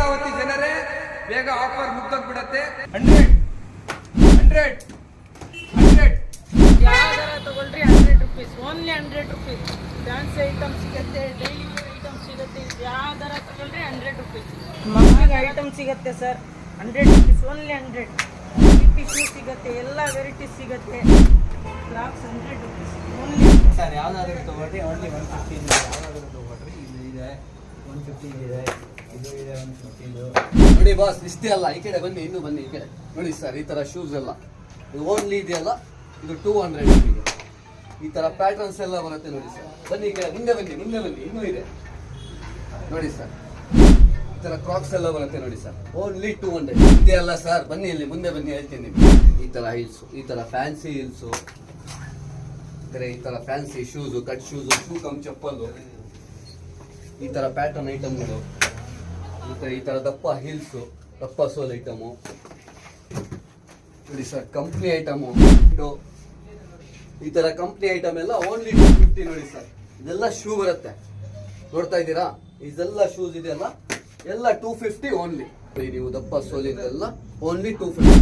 ಭದ್ರಾವತಿ ಜನರೇ ಬೇಗ ಆಫರ್ ಮುಗ್ದೋಗ್ಬಿಡತ್ತೆ. 100 ಯಾವ್ದಾರ ತಗೊಳ್ರಿ 100 rupees, only 100 rupees. Fancy item ಸಿಗುತ್ತೆ, ಡೈಲಿ ಐಟಮ್ ಸಿಗುತ್ತೆ, ಯಾವ್ದಾರ ತಗೊಳ್ರಿ 100 rupees. ಮಕ್ಕಳಿಗೆ ಐಟಮ್ ಸಿಗುತ್ತೆ ಸರ್, 100 rupees, ಓನ್ಲಿ 100. ಟಿಶ್ಯೂ ಸಿಗುತ್ತೆ, ಎಲ್ಲ ವೆರೈಟೀಸ್ ಸಿಗುತ್ತೆ. Clogs 100 rupees, only. ಸರ್ ಯಾವ್ದಾದ್ರು ತಗೊಳ್ರಿ, ಓನ್ಲಿ 150 ಇದೆ. ಯಾವ್ದಾದ್ರು ತಗೊಳ್ರಿ, ಇದು ಇದೆ 150 ಇದೆ, ಇದು ಇದೆ 150. ನೋಡಿ ಬಾಸ್, ಇಷ್ಟೇ ಅಲ್ಲ, ಈ ಕಡೆ ಬನ್ನಿ, ಇನ್ನೂ ಬನ್ನಿ ಈ ಕಡೆ ನೋಡಿ ಸರ್. ಈ ತರ ಶೂಸ್ ಎಲ್ಲ ಇದು ಓನ್ಲಿ ಇದೆಯಲ್ಲ, ಇದು 200 ಇದೆ. ಈ ತರ ಪ್ಯಾಟರ್ನ್ಸ್ ಎಲ್ಲ ಬರುತ್ತೆ ನೋಡಿ ಸರ್. ಬನ್ನಿ ಈ ಕಡೆ, ಮುಂದೆ ಬನ್ನಿ ಇನ್ನೂ ಇದೆ ನೋಡಿ ಸರ್. ಈ ತರ ಕ್ರಾಕ್ಸ್ ಎಲ್ಲ ಬರುತ್ತೆ ನೋಡಿ ಸರ್, ಓನ್ಲಿ 200 ಇದೆ ಅಲ್ಲ ಸರ್. ಬನ್ನಿ ಇಲ್ಲಿ ಮುಂದೆ ಬನ್ನಿ, ಹೇಳ್ತೀನಿ ನಿಮ್ಗೆ. ಈ ತರ ಹಿಲ್ಸ್, ಈ ತರ ಫ್ಯಾನ್ಸಿ ಹಿಲ್ಸು, ಈ ತರ fancy shoes, cut shoes, shoe cum chappal, ಈ ತರ ಪ್ಯಾಟರ್ನ್ ಐಟಮ್ಗಳು, ಈ ತರ ದಪ್ಪ ಹಿಲ್ಸು, ದಪ್ಪ ಸೋಲ್ ಐಟಮು ನೋಡಿ ಸರ್. ಕಂಪ್ನಿ ಐಟಮು, ಈ ತರ ಕಂಪ್ನಿ ಐಟಮ್ ಎಲ್ಲ ಓನ್ಲಿ 250 ನೋಡಿ ಸರ್. ಇದೆಲ್ಲ ಶೂ ಬರುತ್ತೆ, ನೋಡ್ತಾ ಇದ್ದೀರಾ? ಇದೆಲ್ಲ ಶೂಸ್ ಇದೆಯಲ್ಲ, ಎಲ್ಲ 250 ಓನ್ಲಿ. ನೀವು ದಪ್ಪ ಸೋಲ್ ಇದೆಲ್ಲ ಓನ್ಲಿ 250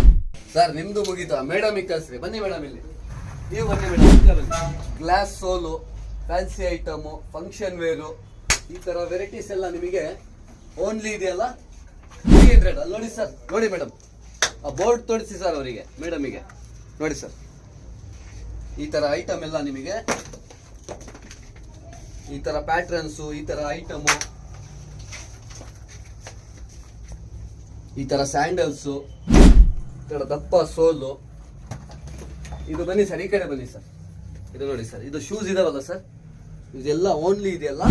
ಸರ್. ನಿಮ್ದು ಮುಗೀತಾ? ಮೇಡಮ್ ಕಳ್ಸ್ರಿ, ಬನ್ನಿ ಮೇಡಮ್ ಇಲ್ಲಿ, ನೀವು ಬನ್ನಿ ಮೇಡಮ್. ಗ್ಲಾಸ್ ಸೋಲು, ಫ್ಯಾನ್ಸಿ ಐಟಮು, ಫಂಕ್ಷನ್ ವೇರು, ಈ ತರ ವೆರೈಟೀಸ್ ಎಲ್ಲ ನಿಮಗೆ ಓನ್ಲಿ ಇದೆಯಲ್ಲ 300. ಅಲ್ಲಿ ನೋಡಿ ಸರ್, ನೋಡಿ ಮೇಡಮ್, ಆ ಬೋರ್ಡ್ ತೋರಿಸಿ ಸರ್ ಅವರಿಗೆ, ಮೇಡಮಿಗೆ ನೋಡಿ ಸರ್. ಈ ತರ ಐಟಮ್ ಎಲ್ಲ ನಿಮಗೆ, ಈ ತರ ಪ್ಯಾಟ್ರನ್ಸು, ಈ ತರ ಐಟಮು, ಈ ತರ ಸ್ಯಾಂಡಲ್ಸು, ಈ ತರ ದಪ್ಪ ಸೋಲು. ಇದು ಬನ್ನಿ ಸರ್, ಈ ಕಡೆ ಬನ್ನಿ ಸರ್. ಇದು ನೋಡಿ ಸರ್, ಇದು ಶೂಸ್ ಇದಾವಲ್ಲ ಸರ್, ಇದೆಲ್ಲ ಓನ್ಲಿ ಇದೆಯಲ್ಲ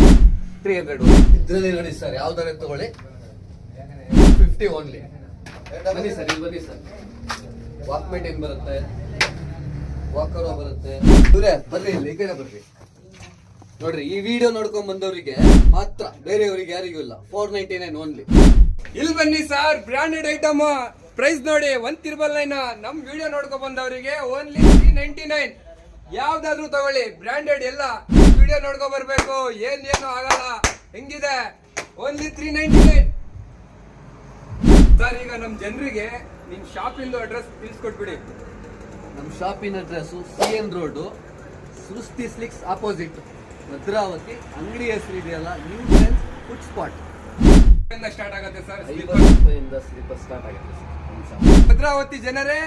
300. ಇದರಲ್ಲಿ ನೋಡಿ ಸರ್, ಯಾವ್ದಾರ ತಗೊಳ್ಳಿ 250 ಓನ್ಲಿ. ಬನ್ನಿ ಸರ್, ಇಲ್ಲಿ ಬನ್ನಿ ಸರ್. ವಾಕ್ಮೇಟ್ ಏನ್ ಬರುತ್ತೆ, ವಾಕರೋ ಬರುತ್ತೆ. ಬರ್ರಿ ಇಲ್ಲಿ, ಈ ಕಡೆ ಬರ್ರಿ. ನೋಡ್ರಿ, ಈ ವಿಡಿಯೋ ನೋಡ್ಕೊಂಡ್ ಬಂದವರಿಗೆ ಮಾತ್ರ, ಬೇರೆಯವರಿಗೆ ಯಾರಿಗೂ ಇಲ್ಲ. 499 ಓನ್ಲಿ. ಇಲ್ಲಿ ಬನ್ನಿ ಸರ್, ಬ್ರಾಂಡೆಡ್ ಐಟಮ್ ಪ್ರೈಸ್ ನೋಡಿ 199. ನಮ್ ವಿಡಿಯೋ ನೋಡ್ಕೊಂಡ್ ಬಂದವರಿಗೆ ಓನ್ಲಿ 399. ಯಾವ್ದಾದ್ರು ತಗೊಳ್ಳಿ, ಬ್ರಾಂಡೆಡ್ ಎಲ್ಲ. ವಿಡಿಯೋ ನೋಡ್ಕೊಂಡ್ ಬರ್ಬೇಕು, ಏನು ಆಗಲ್ಲ. ಹೆಂಗಿದೆ? Only 399 sir. ಈಗ ನಮ್ ಜನರಿಗೆ ನಿಮ್ ಶಾಪಿಂದು ಅಡ್ರೆಸ್ ತಿಳಿಸ್ಕೊಟ್ಬಿಡಿ. ನಮ್ಮ ಶಾಪಿನ ಅಡ್ರೆಸ್ CN ರೋಡ್, ಸೃಷ್ಟಿ ಸ್ಲಿಕ್ಸ್ ಆಪೋಸಿಟ್, ಭದ್ರಾವತಿ. ಅಂಗಡಿ ಹೆಸರು ಇದೆಯಲ್ಲ, new friends food spot. Start ಆಗುತ್ತೆ ಸರ್, 50 ರೂಪಾಯಿಂದ ಸ್ಲಿಪ್ಪರ್ ಸ್ಟಾರ್ಟ್ ಆಗುತ್ತೆ ಸರ್. ಭದ್ರಾವತಿ ಜನರೇ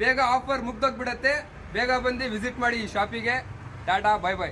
ಬೇಗ ಆಫರ್ ಮುಗ್ದೋಗ್ಬಿಡತ್ತೆ. ಬೇಗ ಬಂದು ವಿಸಿಟ್ ಮಾಡಿ ಈ ಶಾಪಿಗೆ. Tata, bye bye.